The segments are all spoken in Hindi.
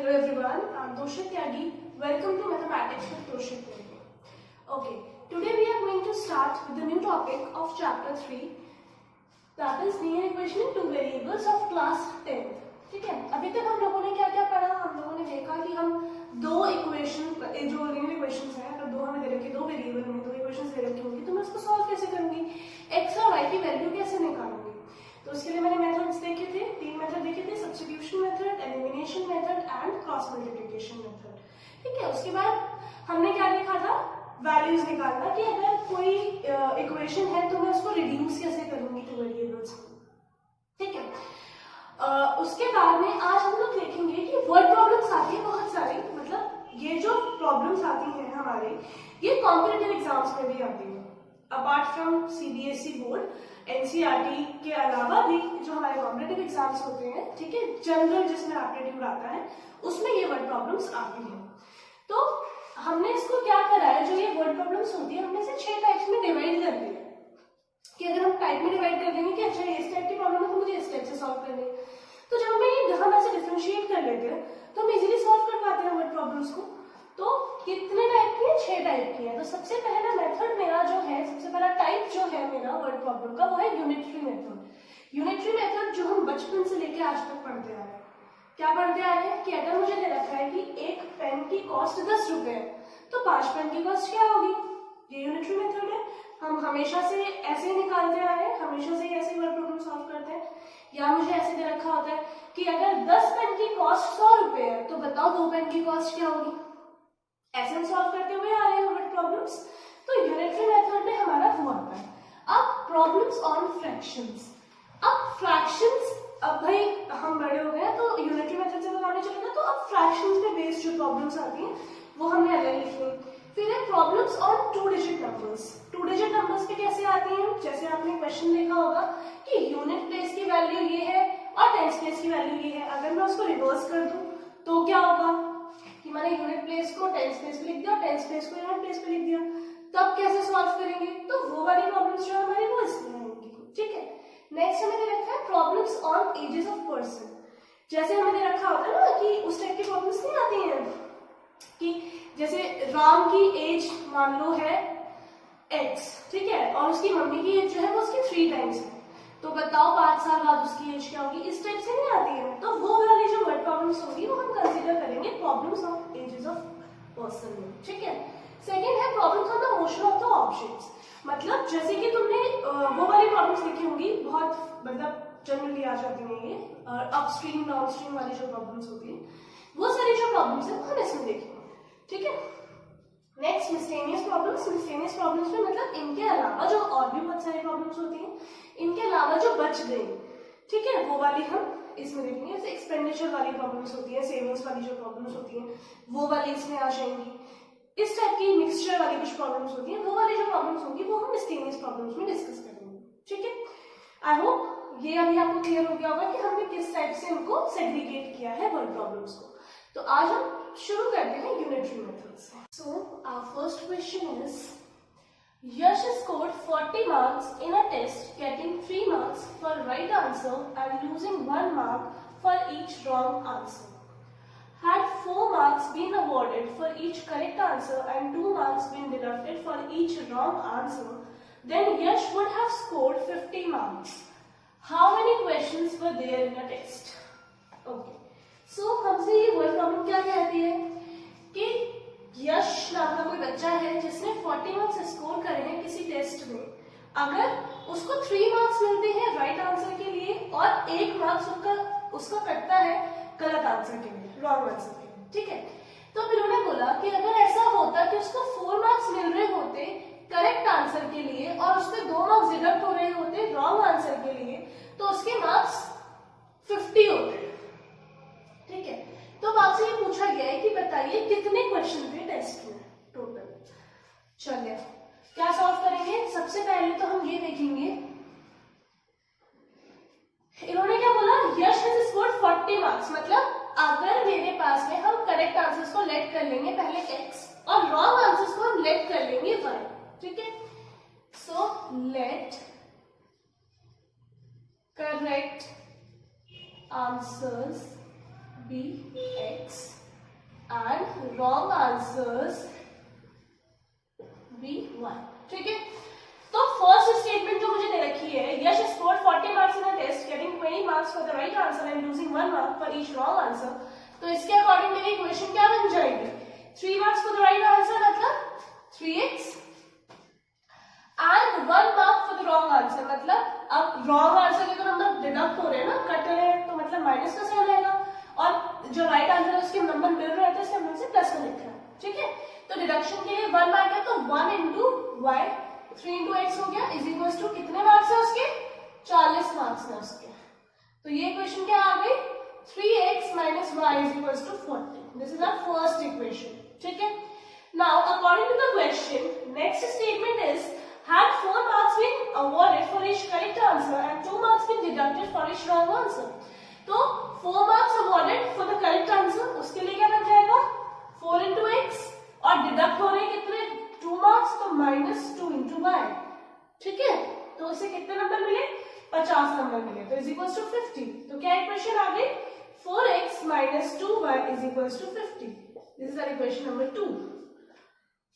Hello everyone, I'm Tosha Tyagi. Welcome to Mathematics with Tosha Tyagi. Okay, today we are going to start with the new topic of chapter 3, that is linear equation in two variables of class 10th. ठीक है, अभी तक हम लोगों ने क्या क्या पढ़ा? हम लोगों ने देखा कि हम दो इक्वेशन, जो लिनियर इक्वेशंस हैं, अगर दो हमें दे रखी, दो वेरिएबल में दो इक्वेशंस दे रखी होंगी तो मैं उसको सॉल्व कैसे करूंगी, x और y की वैल्यू कैसे निकालूंगी. तो उसके लिए मैंने मेथड्स देखे थे, तीन मेथड देखे थे, substitution method, elimination method and cross multiplication method. ठीक है, उसके बाद हमने क्या देखा था, वैल्यूज निकालना कि अगर कोई इक्वेशन है तो मैं उसको रिड्यूस कैसे करूंगी टू वेरिएबल्स. ठीक है, उसके बाद में आज हम लोग देखेंगे कि वर्ड प्रॉब्लम्स आती है बहुत सारी. मतलब ये जो प्रॉब्लम्स आती हैं हमारे, ये कॉम्पिटिटिव एग्जाम्स में भी आती है. Apart from CBSE board, NCERT के अलावा भी जो हमारे कॉम्पिटिटिव एग्जाम्स होते हैं, ठीक है, जनरल जिसमें एप्टीट्यूड आता है, उसमें ये वर्ड प्रॉब्लम्स आती हैं. तो हमने इसको क्या करा है, जो ये वर्ड प्रॉब्लम्स होती है हमने इसे 6 टाइप्स में डिवाइड कर दिया कि अगर हम टाइप में डिवाइड कर देंगे कि अच्छा इस टाइप की प्रॉब्लम है तो मुझे इस टाइप से सॉल्व करनी है, तो जब हम ऐसे डिफरेंशिएट कर लेते हैं तो हम इजीली सॉल्व कर पाते हैं वर्ड प्रॉब्लम्स को. तो कितने टाइप की है? 6 टाइप की है. तो सबसे पहला मेथड मेरा जो है, सबसे पहला टाइप जो है मेरा वर्ड प्रॉब्लम का, वो है यूनिटरी मेथड. यूनिटरी मेथड जो हम बचपन से लेके आज तक पढ़ते आ रहे हैं. क्या पढ़ते आ रहे हैं कि अगर मुझे दे रखा है कि एक पेन की कॉस्ट 10 रुपए है तो 5 पेन की कॉस्ट क्या होगी. ये यूनिटरी मेथड है. हम हमेशा से ऐसे ही निकालते आ रहे हैं, हमेशा से ऐसे ही वर्ड प्रॉब्लम सॉल्व करते हैं. या मुझे ऐसे दे रखा होता है कि अगर 10 पेन की कॉस्ट 100 रुपए है तो बताओ 2 पेन की कॉस्ट क्या होगी. ऐसे हम सॉल्व करते हुए आ रहे हैं वर्ड प्रॉब्लम्स. तो यूनिटरी मेथड में हमारा वो आता है. अब प्रॉब्लम्स ऑन फ्रैक्शंस. अब फ्रैक्शंस, अब भाई हम बड़े हो गए तो यूनिटरी मेथड से बताने चलेगा, तो अब फ्रैक्शंस पे बेस्ड जो प्रॉब्लम्स आती हैं वो हमने अलग लिखी. फिर है problems on 2 digit numbers. 2 digit numbers पे कैसे आती हैं, जैसे आपने क्वेश्चन देखा होगा कि यूनिट प्लेस की वैल्यू ये है और टेंस प्लेस की वैल्यू ये है. अगर मैं उसको रिवर्स कर दूं तो क्या होगा कि मैंने यूनिट प्लेस को टेंस प्लेस पे लिख दिया और टेंस प्लेस को यूनिट प्लेस पे लिख दिया. तब कैसे सॉल्व करेंगे, तो वो वाली प्रॉब्लम्स जो हमारी वो इसमें आएंगी. ठीक है, नेक्स्ट हमें दे रखा है problems on edges of person. जैसे हमें दे रखा होता है ना कि उस टाइप की प्रॉब्लम्स नहीं आती हैं कि जैसे राम की एज मान लो है x, ठीक है, और उसकी मम्मी की एज जो है वो उसकी 3 टाइम्स है, तो बताओ 5 साल बाद उसकी एज क्या होगी. इस टाइप से नहीं आती है. तो वो वाली जो वर्ड प्रॉब्लम्स होगी वो हम कंसीडर करेंगे problems of ages of person में. ठीक है, सेकंड है problems on the motion of the objects. मतलब जैसे कि तुमने वो वाली प्रॉब्लम्स लिखी होंगी, बहुत मतलब जनरली आ जाती हैं ये, अपस्ट्रीम डाउनस्ट्रीम वाली जो प्रॉब्लम्स होती है, वो सारी जो प्रॉब्लम्स है वो हम इसमें देखेंगे. ठीक है, next miscellaneous problems. Miscellaneous problems में मतलब इनके अलावा जो और भी बहुत सारी प्रॉब्लम्स होती हैं, इनके अलावा जो बच गई, ठीक है, वो वाली हम इसमें देखेंगे. जैसे एक्सपेंडिचर वाली प्रॉब्लम्स होती है, सेविंग्स वाली जो प्रॉब्लम्स होती हैं वो वाली इसमें आ जाएंगी. इस टाइप की मिक्सचर वाली कुछ प्रॉब्लम्स होती हैं, वो वाली जो प्रॉब्लम्स होंगी वो हम मिसलेनियस प्रॉब्लम्स में डिस्कस करेंगे. ठीक है, आई होप ये अभी आपको क्लियर हो गया होगा कि हमने किस टाइप से इनको सेग्रीगेट किया है वर्ड प्रॉब्लम्स को. तो आज हम शुरू करते हैं यूनिटरी मेथड से. So our first question is, Yash scored 40 marks in a test, getting 3 marks for right answer and losing 1 mark for each wrong answer. Had 4 marks been awarded for each correct answer and 2 marks been deducted for each wrong answer, then Yash would have scored 50 marks. How many questions were there in a test? Okay. So हमसे ये वर्ड प्रॉब्लम क्या कहती है कि यश नाम का कोई बच्चा है जिसने 40 मार्क्स स्कोर करे हैं किसी टेस्ट में. अगर उसको 3 मार्क्स मिलते हैं राइट आंसर के लिए और 1 मार्क्स उसका कटता है गलत आंसर के लिए, रॉन्ग आंसर के लिए. ठीक है, तो फिर उन्होंने बोला कि अगर ऐसा होता कि उसको 4 मार्क्स मिल रहे होते करेक्ट आंसर के लिए और उसके 2 मार्क्स डिडक्ट हो रहे होते रॉन्ग आंसर के लिए, तो उसके मार्क्स 50 होते. ठीक है, तो अब आपसे ये पूछा गया है कि बताइए कितने क्वेश्चन थे टेस्ट में टोटल. चलिए क्या सॉल्व करेंगे. सबसे पहले तो हम ये देखेंगे, इन्होंने क्या बोला, यश हैज स्कोर्ड 40 मार्क्स. मतलब अगर मेरे पास में हम करेक्ट आंसर्स को लेट कर लेंगे पहले x और रॉन्ग आंसर्स को हम लेट कर लेंगे y. ठीक है, so let correct answers bx and wrong answers b1. ठीक है, तो फर्स्ट स्टेटमेंट जो मुझे दे रखी है, Yash scored 40 marks in a test getting 20 marks for the right answer and losing 1 mark for each wrong answer. तो इसके अकॉर्डिंग मेरी इक्वेशन क्या बन जाएगी? 3 marks for the right answer मतलब 3x and 1 mark for the wrong answer. मतलब अब रॉन्ग आंसर के तो नंबर डिडक्ट हो रहे हैं ना, कट रहे हैं, तो मतलब माइनस का साइन आएगा, और जो राइट आंसर है उसके नंबर मिल रहे थे इसलिए हमने प्लस में लिखा है. ठीक है, तो डिडक्शन के लिए 1 मार्क है तो 1 इंटू वाई 3 इंटू एक्स हो गया इज इक्वल टू कितने मार्क्स है उसके? 40 मार्क्स है उसके. तो ये इक्वेशन क्या आ गई? 3x minus y is equals to 40. This is our first equation. ठीक है. Now, according to the question, next statement is had 4 marks been awarded for each correct answer and 2 marks been deducted for each wrong answer. तो 4 marks awarded for the correct answer, उसके लिए क्या बन जाएगा? 4 into x और डिडक्ट हो रहे कितने? 2 marks, तो -2 into y. ठीक है, तो उसे कितने नंबर मिले? 50 नंबर मिले. तो इज इक्वल टू 50. तो क्या इक्वेशन आ गई? 4x minus 2y is equals to 50. This is our equation number 2.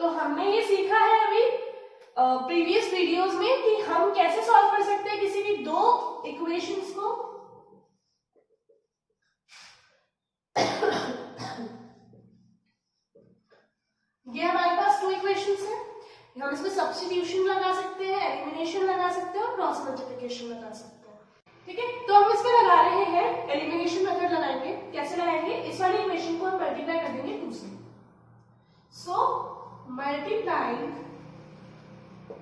तो हमने ये सीखा है अभी प्रीवियस वीडियोस में कि हम कैसे सॉल्व कर सकते हैं किसी भी दो इक्वेशंस को. ये हमारे पास 2 इक्वेशंस हैं. हम इसमें सब्स्टिट्यूशन लगा सकते हैं, एलिमिनेशन लगा सकते हैं और क्रॉस मल्टीप्लिकेशन लगा सकते हैं. ठीक है, तो हम इसमें लगा रहे हैं एलिमिनेशन मेथड लगाएंगे. कैसे लगाएंगे? इस वाली इक्वेशन को हम मल्टीप्लाई कर देंगे 2 से. So multiplying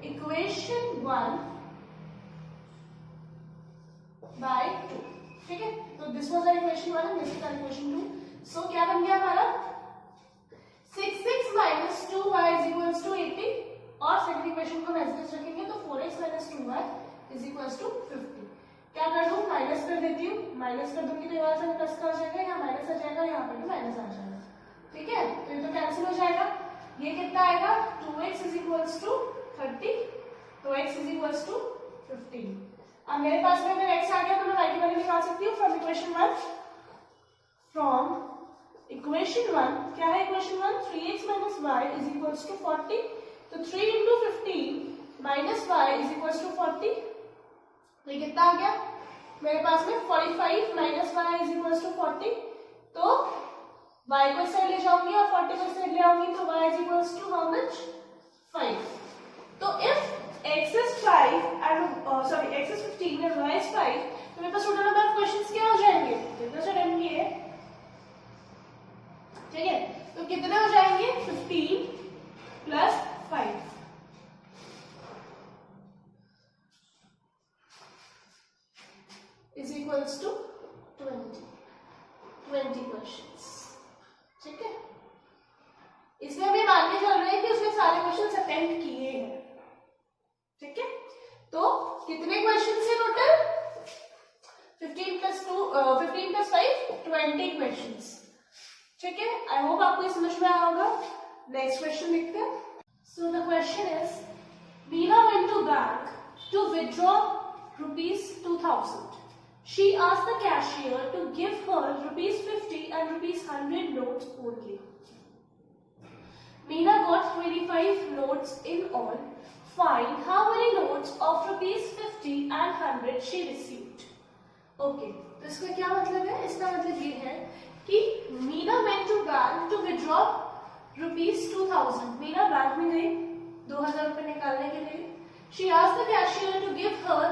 equation 1 by 2. ठीक है, तो this was our equation 1 and this is our equation 2. So क्या बन गया हमारा? 6x minus 2y is equals to 80 और सेकंड इक्वेशन को एज इट रखेंगे तो 4x minus 2y is equals to 50. क्या कर दूं? माइनस कर देती हूँ. माइनस कर दूंगी तो यहाँ से प्लस का हो जाएगा, यहाँ माइनस आ जाएगा, यहाँ पर भी माइनस आ जाएगा. ठीक है, तो ये तो कैंसिल हो जाएगा. ये कितना आएगा? 2x is equals to 30, तो x is equals to 15. अब मेरे पास में अगर x आ गया तो मैं राइट वाली निकाल सकती हूँ फ्रॉम इक्वेशन 1. फ्रॉम इक्वेशन 1 क्या है? Equation 1 3x minus y is equals to 40. तो 3 into 15 minus y is equals to 40. तो ये कितना आ गया मेरे पास में? 45 minus y is equals to 40. तो y को इस साइड ले जाऊंगी और 40 को इस साइड ले आऊंगी तो y is equals to how much? 5. तो if x is 5 and x is 15 and y is 5, तो मेरे पास टोटल नंबर ऑफ क्वेश्चंस क्या हो जाएंगे? कितने चलेंगे? ठीक है, तो कितने हो जाएंगे? 15 plus 5 is equals to 20 questions. ठीक है, इसमें हमें मान के चल रहे हैं कि उसने सारे क्वेश्चंस अटेम्प्ट किए हैं. ठीक है, तो कितने क्वेश्चंस हैं टोटल? 15 plus 5 20 questions. ठीक है, आई होप आपको ये समझ में आया होगा. नेक्स्ट क्वेश्चन देखते हैं. So the question is Meena went to bank to withdraw ₹2000. She asked the cashier to give her ₹50 and ₹100 notes only. Meena got 25 notes in all. Find how many notes of ₹50 and 100 she received. Okay, तो इसका क्या मतलब है? इसका मतलब ये है कि Meena went to bank to withdraw ₹2000. Meena bank में गई 2000 रुपए निकालने के लिए. She asked the cashier to give her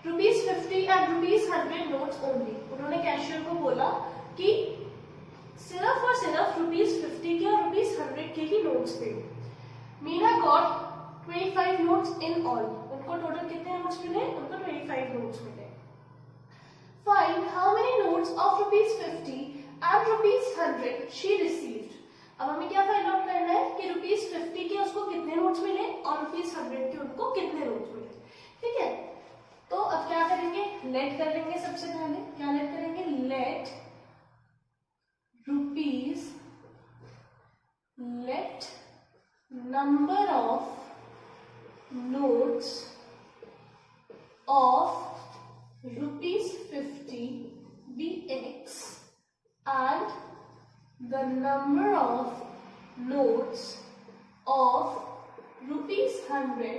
₹50 and ₹100 notes only. उन्होंने कैशियर को बोला कि सिर्फ और सिर्फ ₹50 के और ₹100 के ही नोट्स दे. Meena got 25 notes in all. उनको टोटल कितने नोट्स मिले? उनको 25 नोट्स मिले. Find how many notes of ₹50 and ₹100 she received. अब हमें क्या फाइंड आउट करना है कि ₹50 के उसको कितने नोट्स मिले और ₹100 के उनको कितने नोट्स मिले. ठीक है, तो अब क्या करेंगे? लेट कर लेंगे. सबसे पहले क्या लेट करेंगे? Let rupees, let number of notes of ₹50 be x and the number of notes of ₹100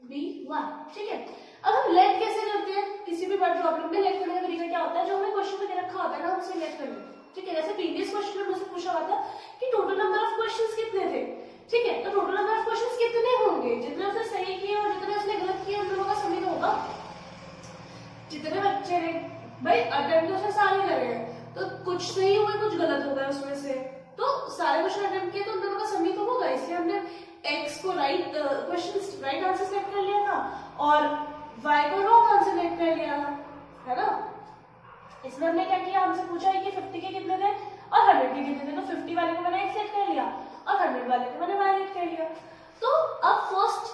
be 1। ठीक है, अब हम लेट कैसे करते हैं? किसी भी वर्ड प्रॉब्लम में लेट करने का तरीका क्या होता है? जो हमें क्वेश्चन में दे रखा होता है ना, हमसे लेट कर लेते हैं। ठीक है, जैसे प्रीवियस क्वेश्चन में मुझसे पूछा हुआ था कि टोटल नंबर ऑफ क्वेश्चंस कितने थे। ठीक है, तो टोटल नंबर ऑफ क्वेश्चंस कितने होंगे? जितने उसने सही किए और जितने उसने गलत किए उन दोनों का सम होगा। जितने बच्चे ने भाई अटेम्प्ट तो उसने सारे करे हैं, तो कुछ सही हुए कुछ गलत हो गए उसमें से, तो सारे क्वेश्चन अटेम्प्ट किए तो उन दोनों का सम तो होगा। इसलिए हमने x को right question right answer select कर लिया था और y को रॉन्ग आंसर सेलेक्ट कर लिया था, है ना। इसमें हमने क्या किया, हमसे पूछा है कि 50 के कितने थे और 100 के कितने थे, तो 50 वाले को मैंने x सेलेक्ट कर लिया और 100 वाले को मैंने y सेलेक्ट कर लिया। तो अब फर्स्ट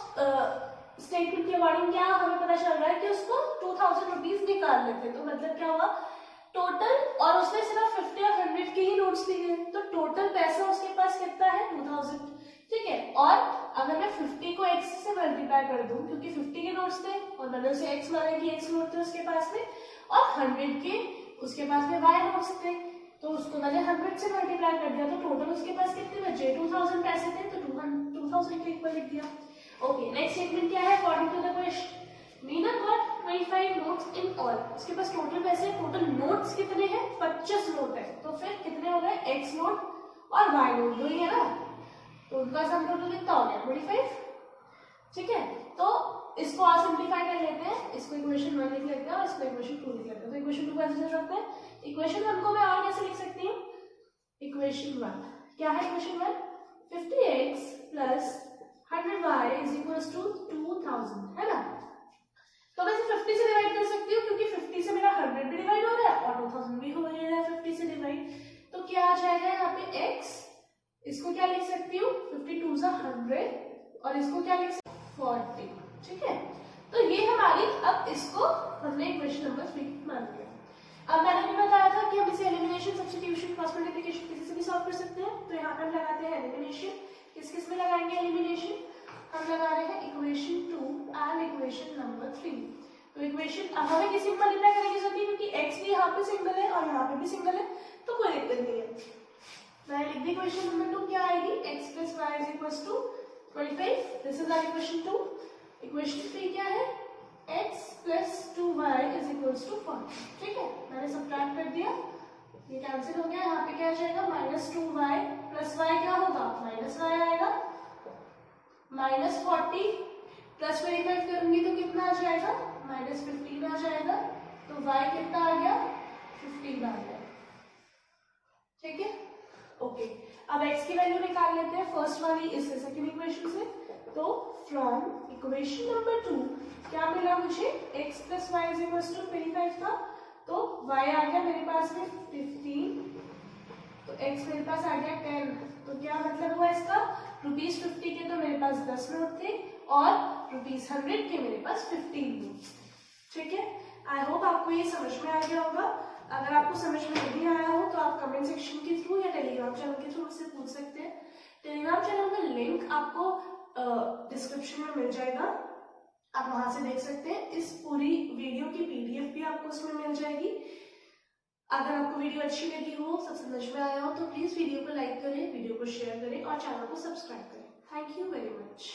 स्टेटमेंट के अकॉर्डिंग क्या हमें पता चल रहा है कि उसको 2000 रुपीज निकाल लेते। तो मतलब क्या हुआ, टोटल, और उसने सिर्फ 50 और 100 के ही नोट्स लिए, तो टोटल पैसा उसके पास कितना है 2000। ठीक है, और अगर मैं 50 को x से मल्टीप्लाई कर दूं, क्योंकि 50 के नोट्स थे और मैंने उसे x माना कि x नोट थे उसके पास में, और 100 के उसके पास में y नोट्स थे, तो उसको मैंने 100 से मल्टीप्लाई कर दिया, तो टोटल उसके पास कितने बचे 2000 पैसे थे, तो 2000 के इक्वल लिख दिया। ओके, नेक्स्ट स्टेटमेंट क्या है, according to the question Meena got 25 notes in all. उसके पास टोटल पैसे, टोटल नोट्स कितने हैं 25 नोट है, तो फिर कितने हो गए x नोट और y नोट दो ही है ना, तो उनका सम टोटल कितना हो गया 25। ठीक है, तो इसको और सिंपलीफाई कर लेते हैं, इसको इक्वेशन 1 लिख लेते हैं और इसको इक्वेशन 2 लिख लेते हैं। तो इक्वेशन 2 को ऐसे रखते हैं, इक्वेशन 1 को मैं और कैसे लिख सकती हूँ, इक्वेशन 1 क्या है, equation 1 50x plus 100y is equals to 2000, है ना। तो मैं 50 से डिवाइड कर सकती हूँ, क्योंकि 50 से मेरा 100 भी डिवाइड हो रहा है और 2000 भी हो रहा है 50 से डिवाइड, तो क्या आ जाएगा यहाँ पे x, इसको क्या लिख सकती हूँ 52 से 100 और इसको क्या लिख सकती हूँ 40। ठीक है, तो ये हमारी, अब इसको हमने इक्वेशन नंबर 3 मान लिया। अब मैंने भी बताया था कि हम इसे एलिमिनेशन, सब्स्टिट्यूशन, क्रॉस मल्टीप्लिकेशन किसी से भी सॉल्व कर सकते हैं। तो यहाँ पर हम लगाते हैं एलिमिनेशन। किस किस में लगाएंगे एलिमिनेशन, हम लगा रहे हैं इक्वेशन 2 एंड इक्वेशन नंबर 3। तो इक्वेशन, अब हमें किसी को मल्टीप्लाई करने की जरूरत है क्योंकि x भी यहाँ पे सिंगल है और यहाँ पे भी सिंगल है, तो कोई दिक्कत नहीं है। मैं लिख दी इक्वेशन नंबर 2 क्या आएगी, x plus y is equals to 25, this is our equation 2। Equation 3 क्या है, x plus 2y is equals to 40। ठीक है, मैंने सब्ट्रैक्ट कर दिया, ये कैंसिल हो गया, यहाँ पे क्या आ जाएगा -2y प्लस y क्या होगा -y आएगा, -40 प्लस 25 करूंगी तो कितना आ जाएगा -15 आ जाएगा, तो y कितना आ गया 15 आ गया। ठीक है, ओके, अब x की वैल्यू निकाल लेते हैं, फर्स्ट वाली इससे सेकंड इक्वेशन से। तो फ्रॉम इक्वेशन नंबर 2 क्या मिला मुझे, x plus y is equal to 25 था, तो y आ गया मेरे पास में 15, तो x मेरे पास आ गया 10। तो क्या मतलब हुआ इसका, ₹50 के तो मेरे पास 10 नोट थे और ₹100 के मेरे पास 15 नोट। ठीक है, आई होप आपको ये समझ में आ गया होगा। अगर आपको समझ में नहीं आया हो तो आप कमेंट सेक्शन के थ्रू या टेलीग्राम चैनल के थ्रू मुझसे पूछ सकते हैं। टेलीग्राम चैनल का लिंक आपको डिस्क्रिप्शन में मिल जाएगा, आप वहां से देख सकते हैं। इस पूरी वीडियो की PDF भी आपको उसमें मिल जाएगी। अगर आपको वीडियो अच्छी लगी हो, सब समझ में आया हो, तो प्लीज वीडियो को लाइक करें, वीडियो को शेयर करें और चैनल को सब्सक्राइब करें। Thank you very much.